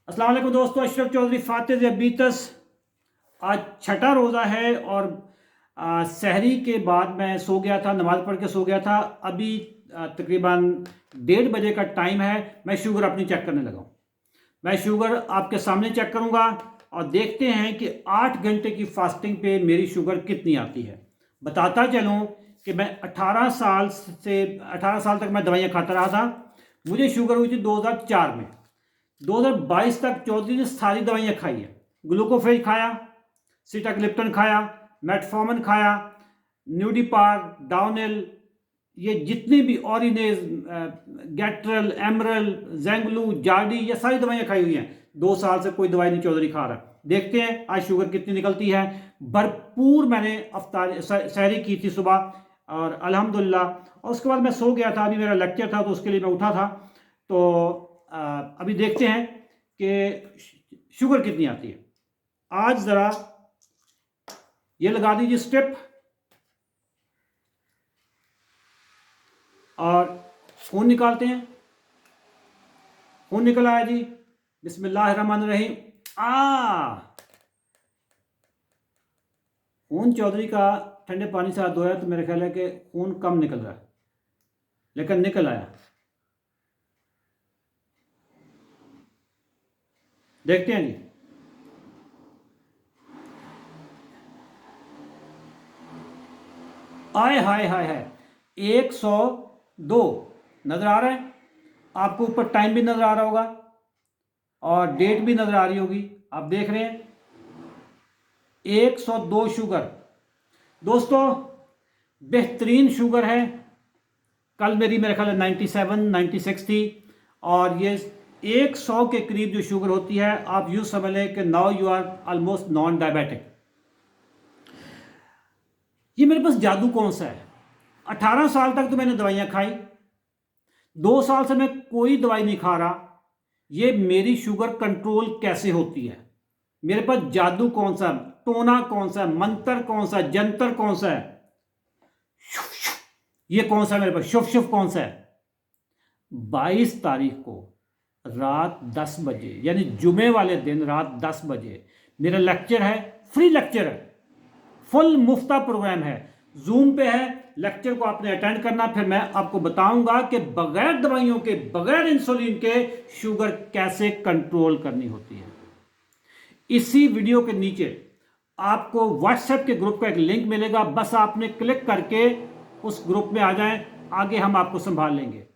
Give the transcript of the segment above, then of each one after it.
अस्सलाम वालेकुम दोस्तों, अशरफ चौधरी फातिह ज़बीतस। आज छठा रोज़ा है और सहरी के बाद मैं सो गया था, नमाज़ पढ़ के सो गया था। अभी तकरीबन 1:30 बजे का टाइम है। मैं शुगर अपनी चेक करने लगा हूँ। मैं शुगर आपके सामने चेक करूँगा और देखते हैं कि 8 घंटे की फास्टिंग पे मेरी शुगर कितनी आती है। बताता चलूँ कि मैं 18 साल तक मैं दवाइयाँ खाता रहा था। मुझे शुगर हुई थी 2004 में। 2022 तक चौधरी ने सारी दवाइयाँ खाई है। ग्लूकोफेज खाया, सिटाग्लिप्टन खाया, मेटफॉर्मिन खाया, न्यूडिपार, डाउनिल, ये जितनी भी ऑरिनेज, गैट्रल, एमरल, जेंगलू, जार्डी, ये सारी दवाइयाँ खाई हुई हैं। 2 साल से कोई दवाई नहीं चौधरी खा रहा। देखते हैं आज शुगर कितनी निकलती है। भरपूर मैंने अफ्तार सहरी की थी सुबह और अल्हम्दुलिल्लाह। और उसके बाद मैं सो गया था। अभी मेरा लेक्चर था तो उसके लिए मैं उठा था। तो अभी देखते हैं कि शुगर कितनी आती है। आज ज़रा ये लगा दीजिए स्टेप और खून निकालते हैं। खून निकल आया जी, बिस्मिल्लाहिर्रहमानिर्रहीम। खून चौधरी का ठंडे पानी से हाथ धोया तो मेरा ख्याल है कि खून कम निकल रहा है, लेकिन निकल आया। देखते हैं जी। आय हाय हाय हाय, 102 नजर आ रहा है आपको। ऊपर टाइम भी नजर आ रहा होगा और डेट भी नजर आ रही होगी। आप देख रहे हैं 102 शुगर। दोस्तों बेहतरीन शुगर है। कल मेरी मेरे ख्याल 97 96 थी और ये 100 के करीब जो शुगर होती है, आप यूँ समझ लें कि now you are almost non diabetic. ये मेरे पास जादू कौन सा है? 18 साल तक तो मैंने दवाइयाँ खाई, 2 साल से मैं कोई दवाई नहीं खा रहा। ये मेरी शुगर कंट्रोल कैसे होती है? मेरे पास जादू कौन सा, टोना कौन सा, मंत्र कौन सा, जंतर कौन सा है? ये कौन सा मेरे पास शुभ शुभ कौन सा है? 22 तारीख को रात 10 बजे यानी जुमे वाले दिन रात 10 बजे मेरा लेक्चर है। फ्री लेक्चर है, फुल मुफ्ता प्रोग्राम है, जूम पे है। लेक्चर को आपने अटेंड करना। फिर मैं आपको बताऊंगा कि बगैर दवाइयों के, बगैर इंसुलिन के शुगर कैसे कंट्रोल करनी होती है। इसी वीडियो के नीचे आपको व्हाट्सएप के ग्रुप का एक लिंक मिलेगा। बस आपने क्लिक करके उस ग्रुप में आ जाएं, आगे हम आपको संभाल लेंगे।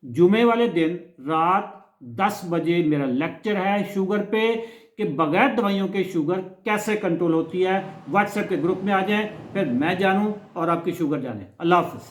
जुमे वाले दिन रात 10 बजे मेरा लेक्चर है शुगर पे कि बगैर दवाइयों के शुगर कैसे कंट्रोल होती है। व्हाट्सएप के ग्रुप में आ जाएं, फिर मैं जानूं और आपकी शुगर जाने। अल्लाह हाफिज़।